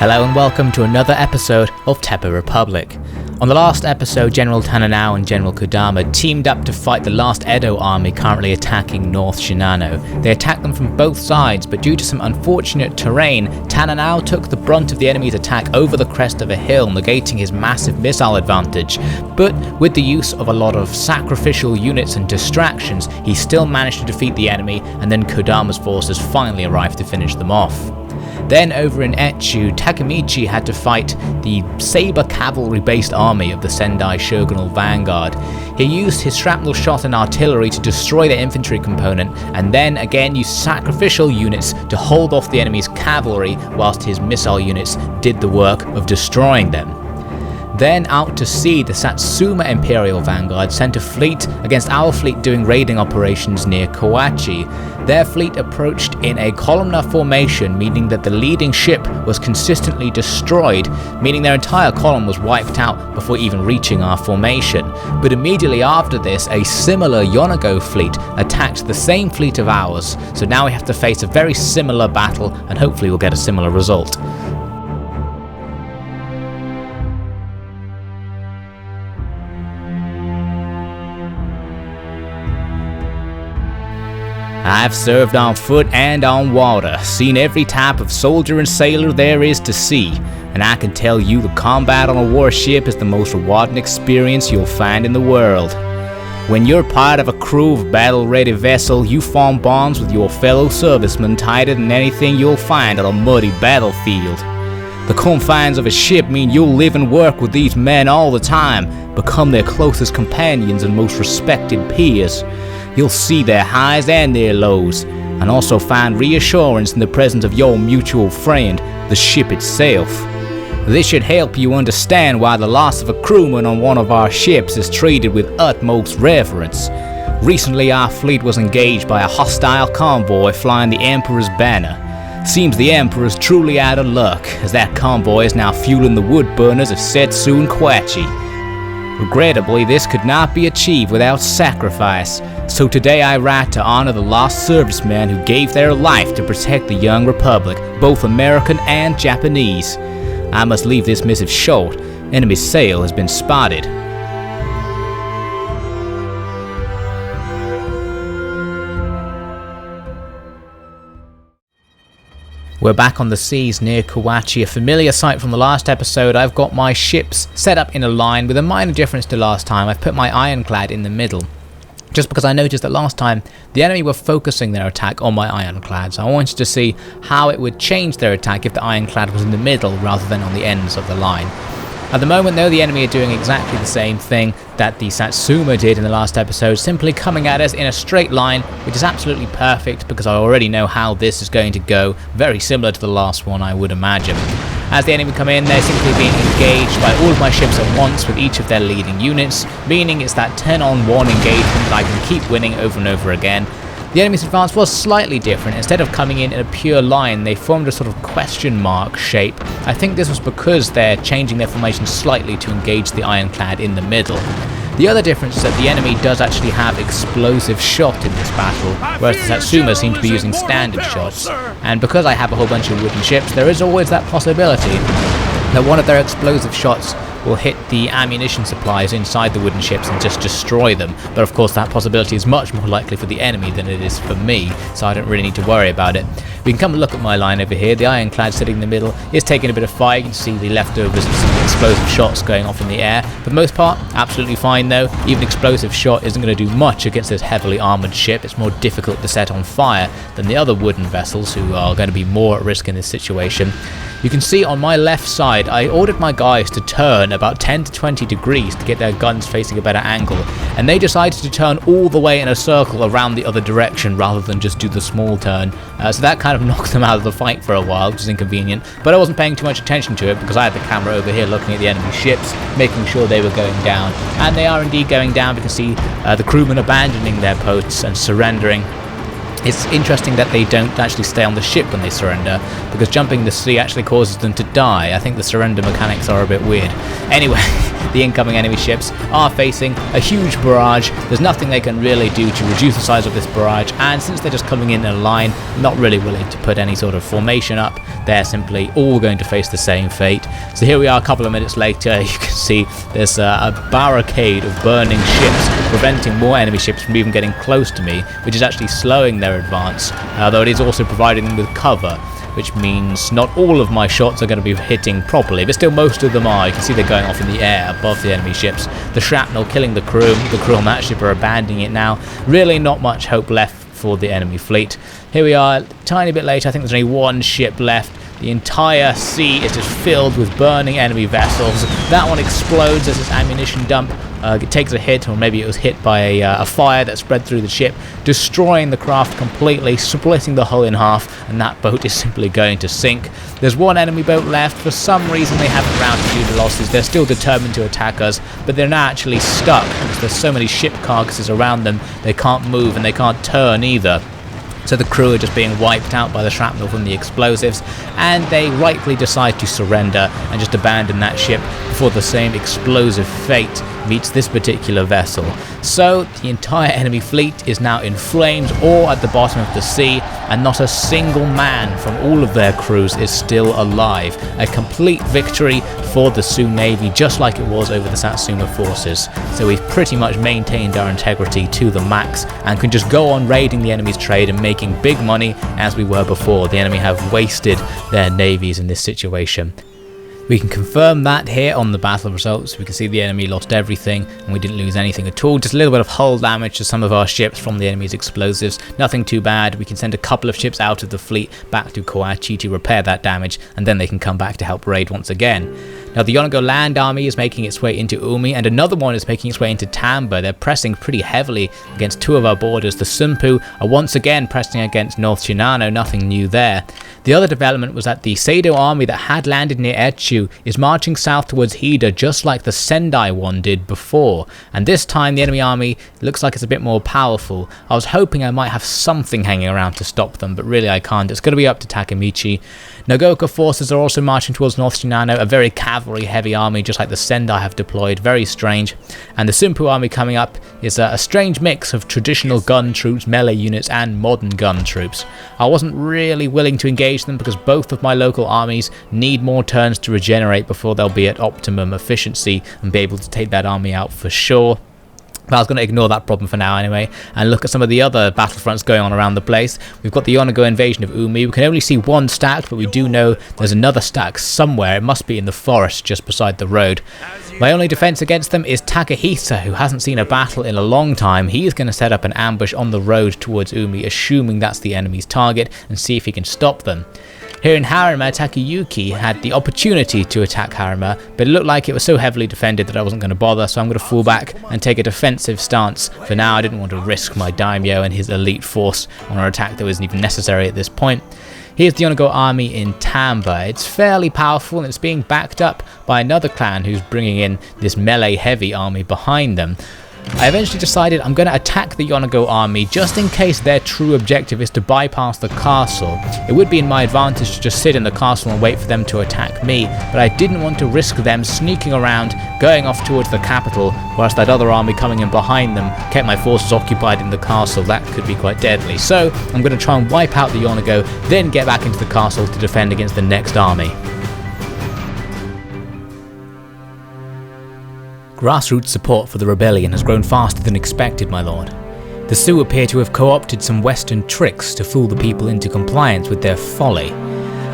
Hello and welcome to another episode of Teppou Republic. On the last episode, General Tananao and General Kodama teamed up to fight the last Edo army currently attacking North Shinano. They attacked them from both sides, but due to some unfortunate terrain, Tananao took the brunt of the enemy's attack over the crest of a hill, negating his massive missile advantage. But with the use of a lot of sacrificial units and distractions, he still managed to defeat the enemy, and then Kodama's forces finally arrived to finish them off. Then over in Etchu, Takemichi had to fight the saber cavalry-based army of the Sendai Shogunal vanguard. He used his shrapnel shot and artillery to destroy their infantry component, and then again used sacrificial units to hold off the enemy's cavalry whilst his missile units did the work of destroying them. Then out to sea, the Satsuma Imperial vanguard sent a fleet against our fleet doing raiding operations near Kochi. Their fleet approached in a columnar formation, meaning that the leading ship was consistently destroyed, meaning their entire column was wiped out before even reaching our formation. But immediately after this, a similar Yonago fleet attacked the same fleet of ours, so now we have to face a very similar battle and hopefully we'll get a similar result. I've served on foot and on water, seen every type of soldier and sailor there is to see, and I can tell you the combat on a warship is the most rewarding experience you'll find in the world. When you're part of a crew of battle-ready vessel, you form bonds with your fellow servicemen tighter than anything you'll find on a muddy battlefield. The confines of a ship mean you'll live and work with these men all the time, become their closest companions and most respected peers. You'll see their highs and their lows, and also find reassurance in the presence of your mutual friend, the ship itself. This should help you understand why the loss of a crewman on one of our ships is treated with utmost reverence. Recently our fleet was engaged by a hostile convoy flying the Emperor's banner. Seems the Emperor's truly out of luck, as that convoy is now fueling the wood burners of Setsu and Kochi. Regrettably, this could not be achieved without sacrifice, so today I write to honor the lost servicemen who gave their life to protect the young Republic, both American and Japanese. I must leave this missive short. Enemy sail has been spotted. We're back on the seas near Kochi, a familiar sight from the last episode. I've got my ships set up in a line with a minor difference to last time. I've put my ironclad in the middle, just because I noticed that last time the enemy were focusing their attack on my ironclad, so I wanted to see how it would change their attack if the ironclad was in the middle rather than on the ends of the line. At the moment though, the enemy are doing exactly the same thing that the Satsuma did in the last episode, simply coming at us in a straight line, which is absolutely perfect because I already know how this is going to go, very similar to the last one I would imagine. As the enemy come in, they're simply being engaged by all of my ships at once with each of their leading units, meaning it's that 10-on-1 engagement that I can keep winning over and over again. The enemy's advance was slightly different. Instead of coming in a pure line, they formed a sort of question mark shape. I think this was because they're changing their formation slightly to engage the ironclad in the middle. The other difference is that the enemy does actually have explosive shot in this battle, whereas the Satsuma seem to be using standard shots. And because I have a whole bunch of wooden ships, there is always that possibility that one of their explosive shots will hit the ammunition supplies inside the wooden ships and just destroy them. But of course that possibility is much more likely for the enemy than it is for me, so I don't really need to worry about it. We can come and look at my line over here. The ironclad sitting in the middle is taking a bit of fire. You can see the leftovers of some explosive shots going off in the air. For the most part, absolutely fine though. Even explosive shot isn't going to do much against this heavily armoured ship. It's more difficult to set on fire than the other wooden vessels, who are going to be more at risk in this situation. You can see on my left side, I ordered my guys to turn about 10 to 20 degrees to get their guns facing a better angle, and they decided to turn all the way in a circle around the other direction rather than just do the small turn. So that kind of knocked them out of the fight for a while, which is inconvenient, but I wasn't paying too much attention to it because I had the camera over here looking at the enemy ships, making sure they were going down. And they are indeed going down. We can see the crewmen abandoning their posts and surrendering. It's interesting that they don't actually stay on the ship when they surrender, because jumping the sea actually causes them to die. I think the surrender mechanics are a bit weird. Anyway, the incoming enemy ships are facing a huge barrage. There's nothing they can really do to reduce the size of this barrage, and since they're just coming in a line, not really willing to put any sort of formation up, they're simply all going to face the same fate. So here we are a couple of minutes later. You can see there's a barricade of burning ships preventing more enemy ships from even getting close to me, which is actually slowing their advance, though it is also providing them with cover, which means not all of my shots are going to be hitting properly, but still most of them are. You can see they're going off in the air above the enemy ships. The shrapnel killing the crew on that ship are abandoning it now. Really not much hope left for the enemy fleet. Here we are, a tiny bit later. I think there's only one ship left. The entire sea is just filled with burning enemy vessels. That one explodes as its ammunition dump it takes a hit, or maybe it was hit by a fire that spread through the ship, destroying the craft completely, splitting the hull in half, and that boat is simply going to sink. There's one enemy boat left. For some reason they haven't rounded due to losses. They're still determined to attack us, but they're now actually stuck because there's so many ship carcasses around them. They can't move and they can't turn either. So the crew are just being wiped out by the shrapnel from the explosives, and they rightly decide to surrender and just abandon that ship before the same explosive fate meets this particular vessel. So the entire enemy fleet is now in flames or at the bottom of the sea, and not a single man from all of their crews is still alive. A complete victory for the Sioux Navy, just like it was over the Satsuma forces. So we've pretty much maintained our integrity to the max and can just go on raiding the enemy's trade and making big money as we were before. The enemy have wasted their navies in this situation. We can confirm that here on the battle results. We can see the enemy lost everything and we didn't lose anything at all. Just a little bit of hull damage to some of our ships from the enemy's explosives. Nothing too bad. We can send a couple of ships out of the fleet back to Kochi to repair that damage, and then they can come back to help raid once again. Now the Yonago land army is making its way into Umi, and another one is making its way into Tamba. They're pressing pretty heavily against two of our borders. The Teppou are once again pressing against North Shinano, nothing new there. The other development was that the Sado army that had landed near Etchu is marching south towards Hida, just like the Sendai one did before. And this time the enemy army looks like it's a bit more powerful. I was hoping I might have something hanging around to stop them, but really I can't. It's going to be up to Takemichi. Nagoka forces are also marching towards North Shinano, a very cavalry-heavy army, just like the Sendai have deployed. Very strange. And the Teppou army coming up is a strange mix of traditional gun troops, melee units, and modern gun troops. I wasn't really willing to engage them because both of my local armies need more turns to regenerate before they'll be at optimum efficiency and be able to take that army out for sure. But I was going to ignore that problem for now anyway, and look at some of the other battlefronts going on around the place. We've got the Yonago invasion of Umi. We can only see one stack, but we do know there's another stack somewhere. It must be in the forest just beside the road. My only defense against them is Takehisa, who hasn't seen a battle in a long time. He's going to set up an ambush on the road towards Umi, assuming that's the enemy's target, and see if he can stop them. Here in Harima, Takeyuki had the opportunity to attack Harima, but it looked like it was so heavily defended that I wasn't going to bother, so I'm going to fall back and take a defensive stance. For now, I didn't want to risk my daimyo and his elite force on an attack that wasn't even necessary at this point. Here's the Yonago army in Tamba. It's fairly powerful and it's being backed up by another clan who's bringing in this melee-heavy army behind them. I eventually decided I'm going to attack the Yonago army just in case their true objective is to bypass the castle. It would be in my advantage to just sit in the castle and wait for them to attack me, but I didn't want to risk them sneaking around, going off towards the capital, whilst that other army coming in behind them kept my forces occupied in the castle. That could be quite deadly. So I'm going to try and wipe out the Yonago, then get back into the castle to defend against the next army. Grassroots support for the rebellion has grown faster than expected, my lord. The Sioux appear to have co-opted some Western tricks to fool the people into compliance with their folly.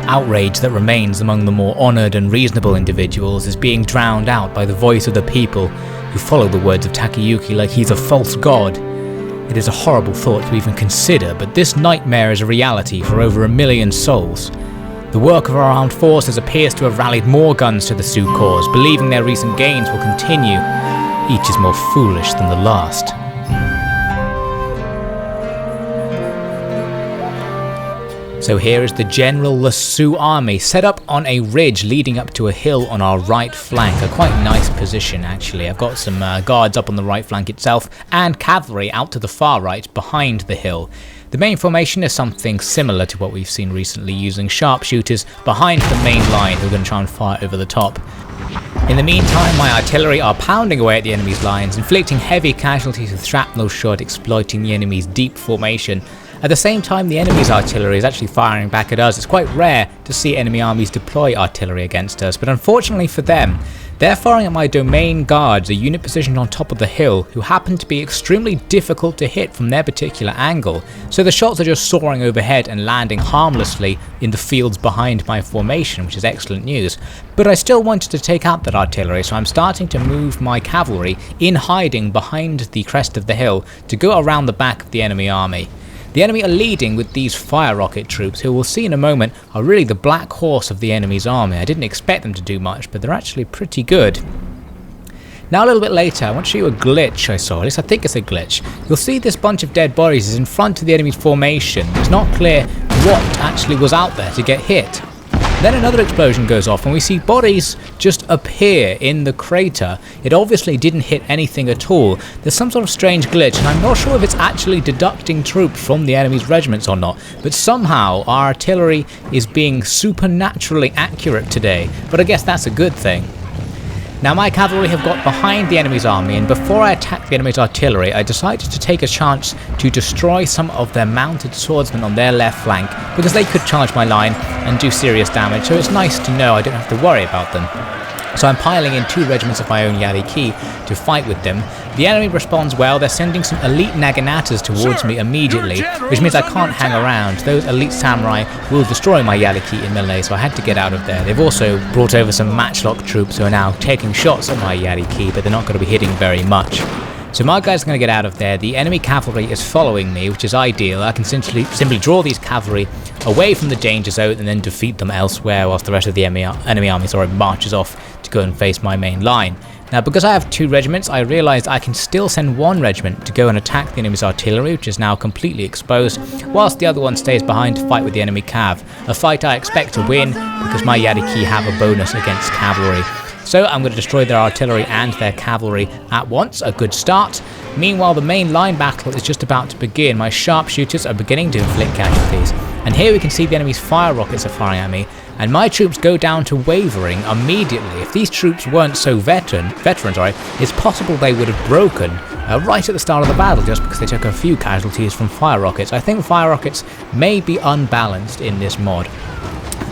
Outrage that remains among the more honoured and reasonable individuals is being drowned out by the voice of the people who follow the words of Takeyuki like he's a false god. It is a horrible thought to even consider, but this nightmare is a reality for over 1 million souls. The work of our armed forces appears to have rallied more guns to the Sioux cause, believing their recent gains will continue. Each is more foolish than the last. So here is the General Sioux army set up on a ridge leading up to a hill on our right flank. A quite nice position actually. I've got some guards up on the right flank itself and cavalry out to the far right behind the hill. The main formation is something similar to what we've seen recently, using sharpshooters behind the main line who are going to try and fire over the top. In the meantime, my artillery are pounding away at the enemy's lines, inflicting heavy casualties with shrapnel shot exploiting the enemy's deep formation. At the same time, the enemy's artillery is actually firing back at us. It's quite rare to see enemy armies deploy artillery against us, but unfortunately for them, they're firing at my domain guards, a unit positioned on top of the hill, who happen to be extremely difficult to hit from their particular angle. So the shots are just soaring overhead and landing harmlessly in the fields behind my formation, which is excellent news. But I still wanted to take out that artillery, so I'm starting to move my cavalry in hiding behind the crest of the hill to go around the back of the enemy army. The enemy are leading with these fire rocket troops, who we'll see in a moment are really the black horse of the enemy's army. I didn't expect them to do much, but they're actually pretty good. Now a little bit later, I want to show you a glitch I saw, at least I think it's a glitch. You'll see this bunch of dead bodies is in front of the enemy's formation. It's not clear what actually was out there to get hit. Then another explosion goes off and we see bodies just appear in the crater. It obviously didn't hit anything at all. There's some sort of strange glitch and I'm not sure if it's actually deducting troops from the enemy's regiments or not, but somehow our artillery is being supernaturally accurate today, but I guess that's a good thing. Now my cavalry have got behind the enemy's army, and before I attacked the enemy's artillery, I decided to take a chance to destroy some of their mounted swordsmen on their left flank, because they could charge my line and do serious damage, so it's nice to know I don't have to worry about them. So I'm piling in 2 regiments of my own Yariki to fight with them. The enemy responds well. They're sending some elite Naganatas towards me immediately, which means I can't hang around. Those elite samurai will destroy my Yariki in melee, so I had to get out of there. They've also brought over some matchlock troops who are now taking shots at my Yariki, but they're not going to be hitting very much. So my guys are going to get out of there. The enemy cavalry is following me, which is ideal. I can simply draw these cavalry away from the danger zone and then defeat them elsewhere, whilst the rest of the enemy army marches off to go and face my main line. Now, because I have 2 regiments, I realised I can still send 1 regiment to go and attack the enemy's artillery, which is now completely exposed, whilst the other one stays behind to fight with the enemy cav. A fight I expect to win, because my Yariki have a bonus against cavalry. So I'm going to destroy their artillery and their cavalry at once, a good start. Meanwhile, the main line battle is just about to begin. My sharpshooters are beginning to inflict casualties. And here we can see the enemy's fire rockets are firing at me, and my troops go down to wavering immediately. If these troops weren't so veterans, it's possible they would have broken right at the start of the battle just because they took a few casualties from fire rockets. I think fire rockets may be unbalanced in this mod.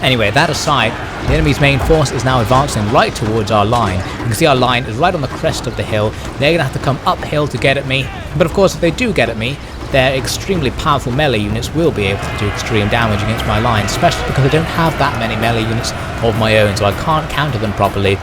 Anyway, that aside, the enemy's main force is now advancing right towards our line. You can see our line is right on the crest of the hill. They're going to have to come uphill to get at me, but of course if they do get at me, their extremely powerful melee units will be able to do extreme damage against my line, especially because I don't have that many melee units of my own, so I can't counter them properly.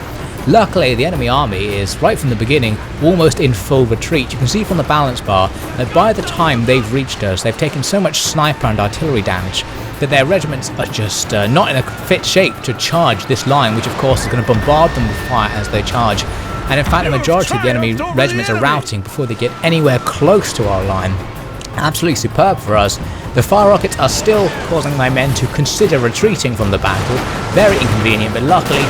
Luckily, the enemy army is, right from the beginning, almost in full retreat. You can see from the balance bar that by the time they've reached us, they've taken so much sniper and artillery damage that their regiments are just not in a fit shape to charge this line, which of course is going to bombard them with fire as they charge. And in fact, the majority of the enemy regiments are routing before they get anywhere close to our line. Absolutely superb for us. The fire rockets are still causing my men to consider retreating from the battle. Very inconvenient, but luckily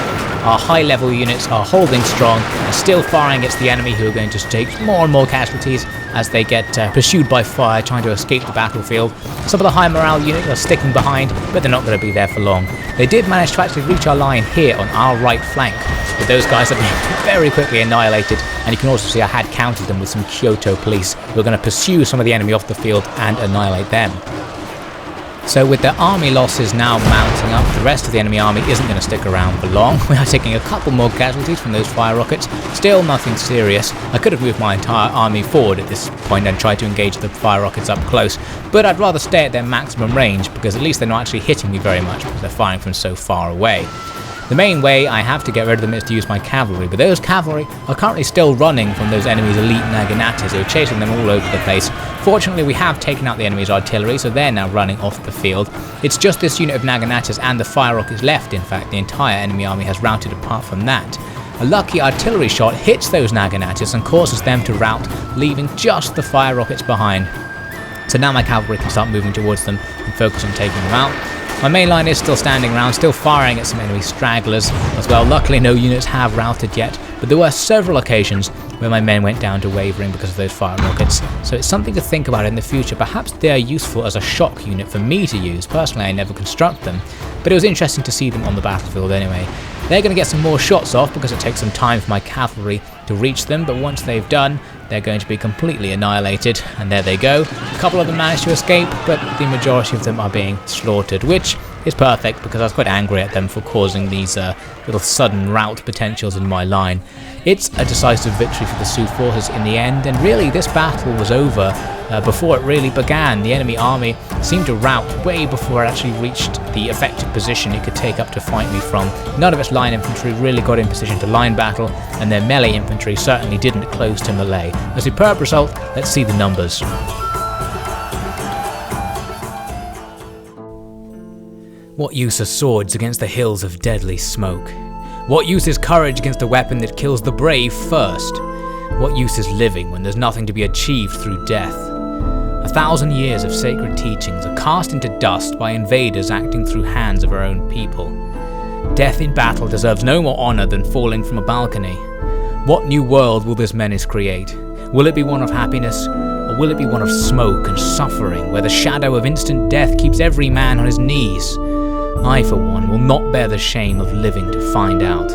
our high-level units are holding strong and still firing against the enemy, who are going to take more and more casualties as they get pursued by fire, trying to escape the battlefield. Some of the high morale units are sticking behind, but they're not going to be there for long. They did manage to actually reach our line here on our right flank, but those guys have been very quickly annihilated, and you can also see I had countered them with some Kyoto police who are going to pursue some of the enemy off the field and annihilate them. So with their army losses now mounting up, the rest of the enemy army isn't going to stick around for long. We are taking a couple more casualties from those fire rockets, still nothing serious. I could have moved my entire army forward at this point and tried to engage the fire rockets up close, but I'd rather stay at their maximum range because at least they're not actually hitting me very much because they're firing from so far away. The main way I have to get rid of them is to use my cavalry, but those cavalry are currently still running from those enemy's elite Naganatas who are chasing them all over the place. Fortunately, we have taken out the enemy's artillery, so they're now running off the field. It's just this unit of Naganatas and the fire rockets left. In fact, the entire enemy army has routed apart from that. A lucky artillery shot hits those Naganatas and causes them to rout, leaving just the fire rockets behind. So now my cavalry can start moving towards them and focus on taking them out. My main line is still standing around, still firing at some enemy stragglers as well. Luckily no units have routed yet, but there were several occasions where my men went down to wavering because of those fire rockets. So it's something to think about in the future. Perhaps they are useful as a shock unit for me to use. Personally, I never construct them, but it was interesting to see them on the battlefield anyway. They're going to get some more shots off because it takes some time for my cavalry to reach them, but once they've done, they're going to be completely annihilated, and there they go. A couple of them managed to escape, but the majority of them are being slaughtered, which is perfect because I was quite angry at them for causing these little sudden rout potentials in my line. It's a decisive victory for the Sioux forces in the end, and really this battle was over before it really began. The enemy army seemed to rout way before it actually reached the effective position it could take up to fight me from. None of its line infantry really got in position to line battle, and their melee infantry certainly didn't close to melee. A superb result. Let's see the numbers. What use are swords against the hills of deadly smoke? What use is courage against a weapon that kills the brave first? What use is living when there's nothing to be achieved through death? 1,000 years of sacred teachings are cast into dust by invaders acting through hands of our own people. Death in battle deserves no more honor than falling from a balcony. What new world will this menace create? Will it be one of happiness, or will it be one of smoke and suffering, where the shadow of instant death keeps every man on his knees? I, for one, will not bear the shame of living to find out.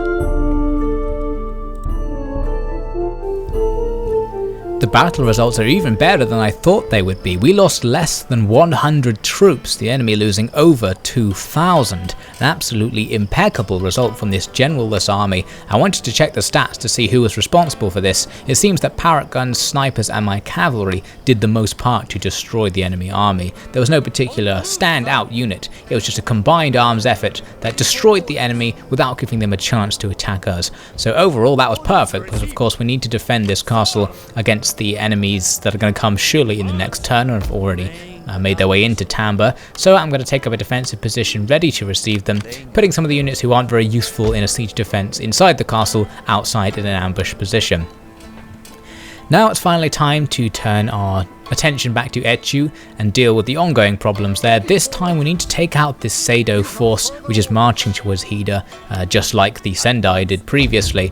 The battle results are even better than I thought they would be. We lost less than 100 troops, the enemy losing over 2,000. An absolutely impeccable result from this generalless army. I wanted to check the stats to see who was responsible for this. It seems that parrot guns, snipers and my cavalry did the most part to destroy the enemy army. There was no particular standout unit, it was just a combined arms effort that destroyed the enemy without giving them a chance to attack us. So overall that was perfect, because of course we need to defend this castle against the enemies that are going to come surely in the next turn, or have already made their way into Tamba. So I'm going to take up a defensive position ready to receive them, putting some of the units who aren't very useful in a siege defense inside the castle, outside in an ambush position. Now it's finally time to turn our attention back to Etchu and deal with the ongoing problems there. This time we need to take out this Sado force which is marching towards Hida, just like the Sendai did previously.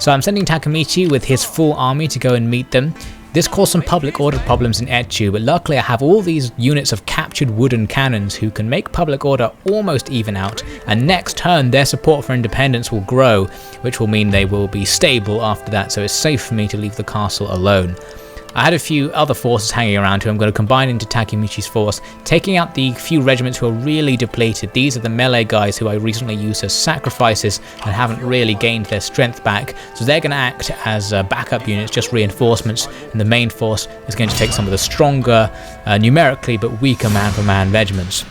So I'm sending Takemichi with his full army to go and meet them. This caused some public order problems in Etchu, but luckily I have all these units of captured wooden cannons who can make public order almost even out, and next turn their support for independence will grow, which will mean they will be stable after that, so it's safe for me to leave the castle alone. I had a few other forces hanging around who I'm going to combine into Takemichi's force, taking out the few regiments who are really depleted. These are the melee guys who I recently used as sacrifices and haven't really gained their strength back, so they're going to act as backup units, just reinforcements, and the main force is going to take some of the stronger, numerically but weaker man-for-man regiments.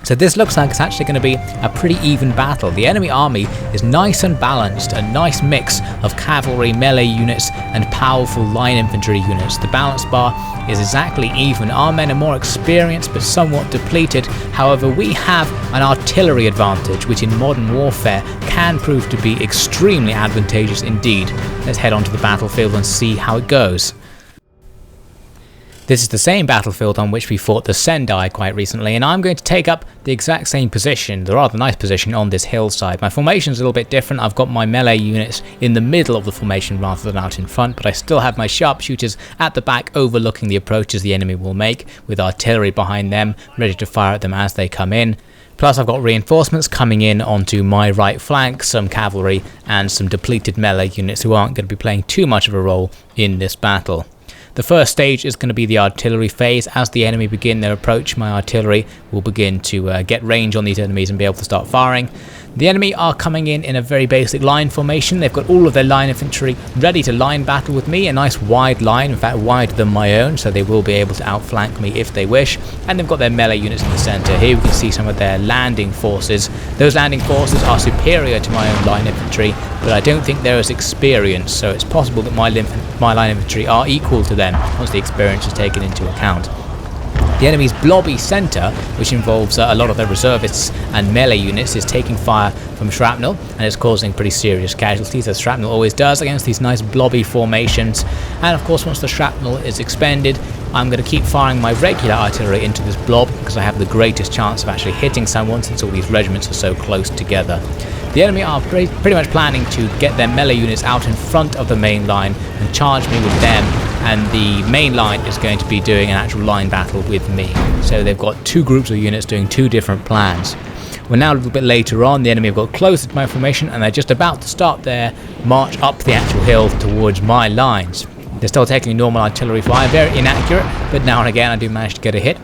So this looks like it's actually going to be a pretty even battle. The enemy army is nice and balanced, a nice mix of cavalry, melee units and powerful line infantry units. The balance bar is exactly even. Our men are more experienced but somewhat depleted. However, we have an artillery advantage, which in modern warfare can prove to be extremely advantageous indeed. Let's head onto the battlefield and see how it goes. This is the same battlefield on which we fought the Sendai quite recently, and I'm going to take up the exact same position, the rather nice position on this hillside. My formation is a little bit different. I've got my melee units in the middle of the formation rather than out in front, but I still have my sharpshooters at the back overlooking the approaches the enemy will make, with artillery behind them, ready to fire at them as they come in. Plus I've got reinforcements coming in onto my right flank, some cavalry and some depleted melee units who aren't going to be playing too much of a role in this battle. The first stage is going to be the artillery phase. As the enemy begin their approach, my artillery will begin to get range on these enemies and be able to start firing. The enemy are coming in a very basic line formation. They've got all of their line infantry ready to line battle with me, a nice wide line, in fact wider than my own, so they will be able to outflank me if they wish. And they've got their melee units in the centre. Here we can see some of their landing forces. Those landing forces are superior to my own line infantry, but I don't think they're as experienced, so it's possible that my line infantry are equal to them once the experience is taken into account. The enemy's blobby centre, which involves a lot of their reservists and melee units, is taking fire from shrapnel and is causing pretty serious casualties, as shrapnel always does against these nice blobby formations. And of course once the shrapnel is expended, I'm going to keep firing my regular artillery into this blob because I have the greatest chance of actually hitting someone since all these regiments are so close together. The enemy are pretty much planning to get their melee units out in front of the main line and charge me with them, and the main line is going to be doing an actual line battle with me. So they've got two groups of units doing two different plans. We're now a little bit later on, the enemy have got closer to my formation and they're just about to start their march up the actual hill towards my lines. They're still taking normal artillery fire, very inaccurate, but now and again I do manage to get a hit.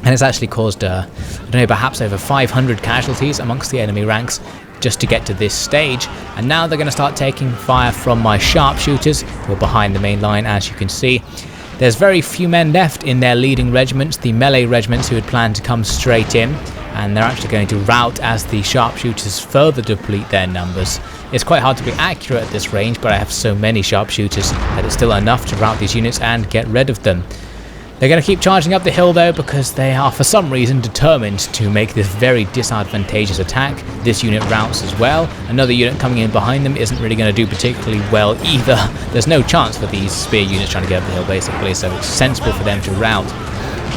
And it's actually caused, I don't know, perhaps over 500 casualties amongst the enemy ranks just to get to this stage. And now they're going to start taking fire from my sharpshooters, who are behind the main line, as you can see. There's very few men left in their leading regiments, the melee regiments who had planned to come straight in, and they're actually going to rout as the sharpshooters further deplete their numbers. It's quite hard to be accurate at this range, but I have so many sharpshooters that it's still enough to rout these units and get rid of them. They're going to keep charging up the hill though, because they are for some reason determined to make this very disadvantageous attack. This unit routes as well. Another unit coming in behind them isn't really going to do particularly well either. There's no chance for these spear units trying to get up the hill basically, so it's sensible for them to rout.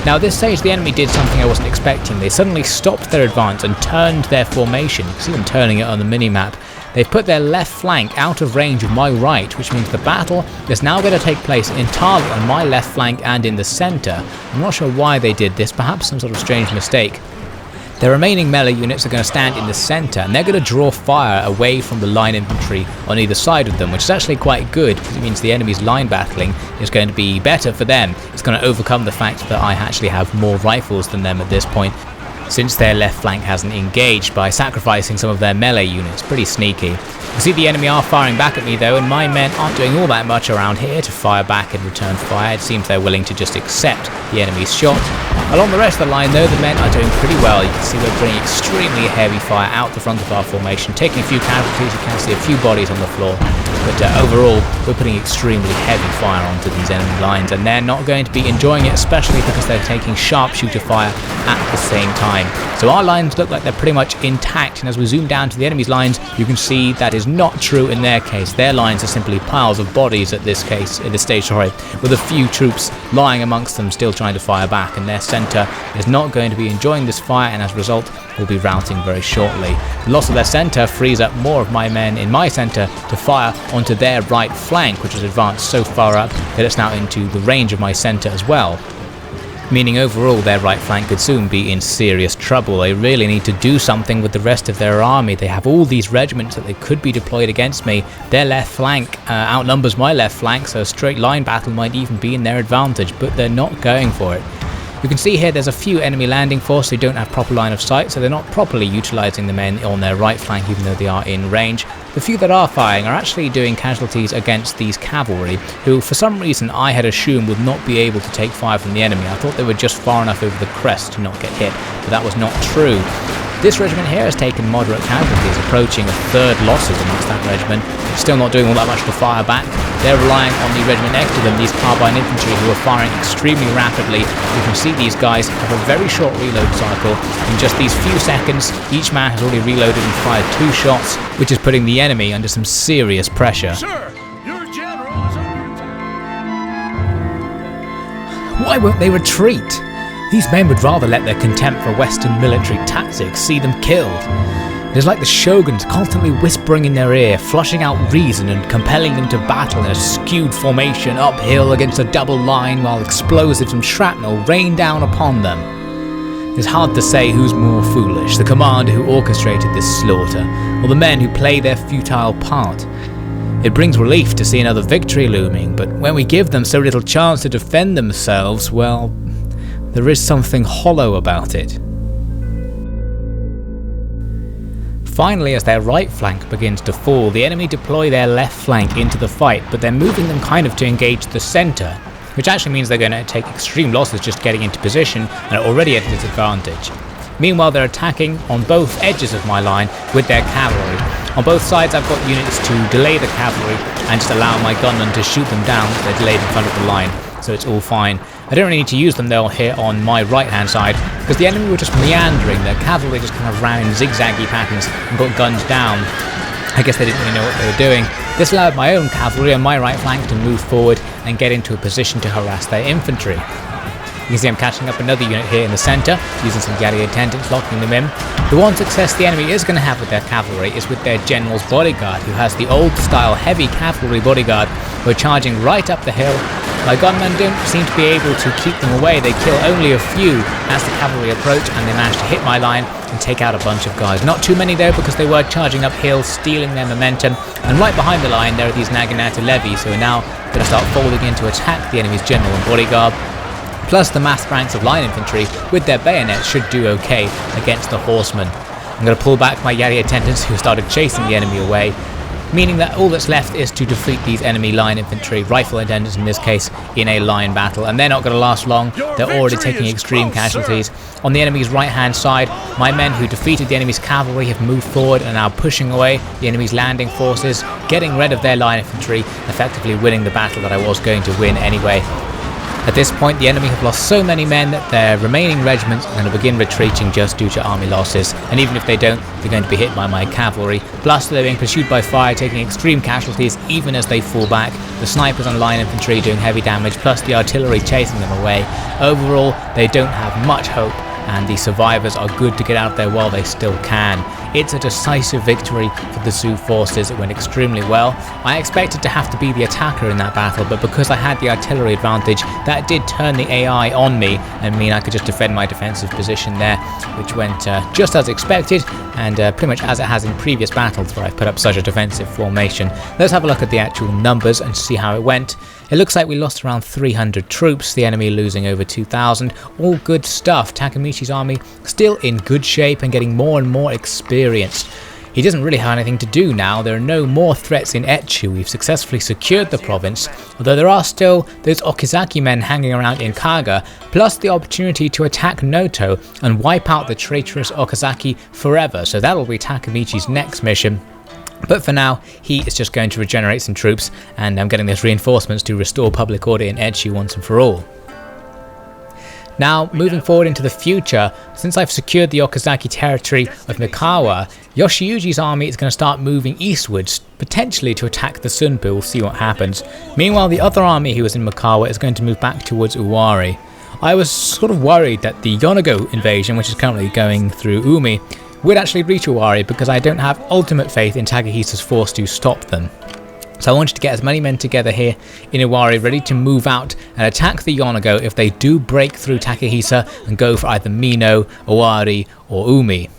Now at this stage the enemy did something I wasn't expecting. They suddenly stopped their advance and turned their formation. You can see them turning it on the minimap. They've put their left flank out of range of my right, which means the battle is now going to take place entirely on my left flank and in the centre. I'm not sure why they did this, perhaps some sort of strange mistake. The remaining melee units are going to stand in the centre and they're going to draw fire away from the line infantry on either side of them, which is actually quite good because it means the enemy's line battling is going to be better for them. It's going to overcome the fact that I actually have more rifles than them at this point, since their left flank hasn't engaged by sacrificing some of their melee units. Pretty sneaky. You see the enemy are firing back at me though, and my men aren't doing all that much around here to fire back and return fire. It seems they're willing to just accept the enemy's shot. Along the rest of the line though, the men are doing pretty well. You can see we're bringing extremely heavy fire out the front of our formation, taking a few casualties. You can see a few bodies on the floor, but overall we're putting extremely heavy fire onto these enemy lines, and they're not going to be enjoying it, especially because they're taking sharpshooter fire at the same time. So our lines look like they're pretty much intact, and as we zoom down to the enemy's lines, you can see that is not true in their case. Their lines are simply piles of bodies at this stage, with a few troops lying amongst them still trying to fire back, and their centre is not going to be enjoying this fire, and as a result will be routing very shortly. The loss of their centre frees up more of my men in my centre to fire onto their right flank, which has advanced so far up that it's now into the range of my centre as well. Meaning overall their right flank could soon be in serious trouble. They really need to do something with the rest of their army. They have all these regiments that they could be deployed against me. Their left flank outnumbers my left flank, so a straight line battle might even be in their advantage, but they're not going for it. You can see here there's a few enemy landing force who don't have proper line of sight, so they're not properly utilising the men on their right flank even though they are in range. The few that are firing are actually doing casualties against these cavalry, who for some reason I had assumed would not be able to take fire from the enemy. I thought they were just far enough over the crest to not get hit, but that was not true. This regiment here has taken moderate casualties, approaching a third losses amongst that regiment. Still not doing all that much to fire back. They're relying on the regiment next to them, these carbine infantry, who are firing extremely rapidly. You can see these guys have a very short reload cycle. In just these few seconds, each man has already reloaded and fired 2 shots, which is putting the enemy under some serious pressure. Sir, your general is under attack. Why won't they retreat? These men would rather let their contempt for Western military tactics see them killed. It is like the Shoguns constantly whispering in their ear, flushing out reason and compelling them to battle in a skewed formation uphill against a double line while explosives and shrapnel rain down upon them. It's hard to say who's more foolish, the commander who orchestrated this slaughter, or the men who play their futile part. It brings relief to see another victory looming, but when we give them so little chance to defend themselves, well, there is something hollow about it. Finally, as their right flank begins to fall, the enemy deploy their left flank into the fight, but they're moving them kind of to engage the centre, which actually means they're going to take extreme losses just getting into position and are already at a disadvantage. Meanwhile, they're attacking on both edges of my line with their cavalry. On both sides I've got units to delay the cavalry and just allow my gunmen to shoot them down so they're delayed in front of the line, so it's all fine. I don't really need to use them though here on my right hand side, because the enemy were just meandering. Their cavalry just kind of ran in zigzaggy patterns and got gunned down. I guess they didn't really know what they were doing. This allowed my own cavalry on my right flank to move forward and get into a position to harass their infantry. You can see I'm catching up another unit here in the centre, using some guerrier attendants, locking them in. The one success the enemy is going to have with their cavalry is with their general's bodyguard, who has the old-style heavy cavalry bodyguard who are charging right up the hill. My gunmen don't seem to be able to keep them away. They kill only a few as the cavalry approach, and they manage to hit my line and take out a bunch of guys. Not too many though, because they were charging uphill, stealing their momentum, and right behind the line there are these Naginata levies who are now going to start folding in to attack the enemy's general and bodyguard. Plus the massed ranks of line infantry with their bayonets should do okay against the horsemen. I'm going to pull back my Yari attendants who started chasing the enemy away, meaning that all that's left is to defeat these enemy line infantry, rifle attendants in this case, in a line battle, and they're not going to last long. They're already taking extreme casualties. On the enemy's right hand side, my men who defeated the enemy's cavalry have moved forward and are now pushing away the enemy's landing forces, getting rid of their line infantry, effectively winning the battle that I was going to win anyway. At this point, the enemy have lost so many men that their remaining regiments are going to begin retreating just due to army losses, and even if they don't, they're going to be hit by my cavalry. Plus, they're being pursued by fire, taking extreme casualties even as they fall back. The snipers and line infantry doing heavy damage, plus the artillery chasing them away. Overall, they don't have much hope, and the survivors are good to get out there while they still can. It's a decisive victory for the Zhou forces. It went extremely well. I expected to have to be the attacker in that battle, but because I had the artillery advantage, that did turn the AI on me and mean I could just defend my defensive position there, which went just as expected and pretty much as it has in previous battles where I've put up such a defensive formation. Let's have a look at the actual numbers and see how it went. It looks like we lost around 300 troops, the enemy losing over 2,000. All good stuff. Takemichi's army still in good shape and getting more and more experienced. He doesn't really have anything to do now. There are no more threats in Etchu. We've successfully secured the province, although there are still those Okizaki men hanging around in Kaga, plus the opportunity to attack Noto and wipe out the traitorous Okazaki forever. So that will be Takemichi's next mission. But for now, he is just going to regenerate some troops, and I'm getting those reinforcements to restore public order in Etchu once and for all. Now, moving forward into the future, since I've secured the Okazaki territory of Mikawa, Yoshiuji's army is going to start moving eastwards, potentially to attack the Sunpu. We'll see what happens. Meanwhile, the other army who was in Mikawa is going to move back towards Uwari. I was sort of worried that the Yonago invasion, which is currently going through Umi, would actually reach Uwari because I don't have ultimate faith in Takehisa's force to stop them. So I wanted to get as many men together here in Uwari ready to move out and attack the Yonago if they do break through Takehisa and go for either Mino, Owari or Umi.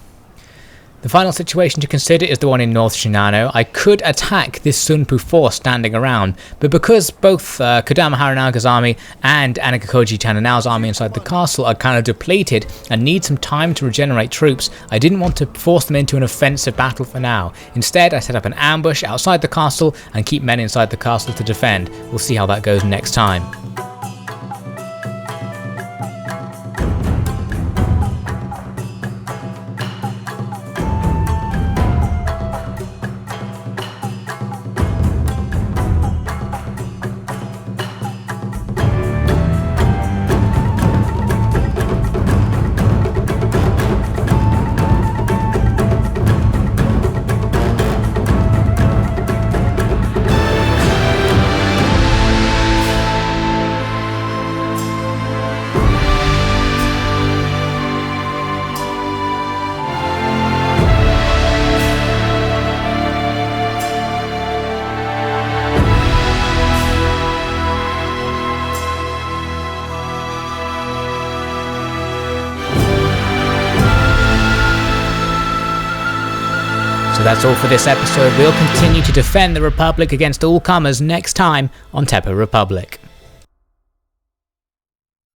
The final situation to consider is the one in North Shinano. I could attack this Sunpu force standing around, but because both Kodama Haranaga's army and Anakakoji Tananao's army inside the castle are kind of depleted and need some time to regenerate troops, I didn't want to force them into an offensive battle for now. Instead, I set up an ambush outside the castle and keep men inside the castle to defend. We'll see how that goes next time. So that's all for this episode. We'll continue to defend the Republic against all comers next time on Teppou Republic.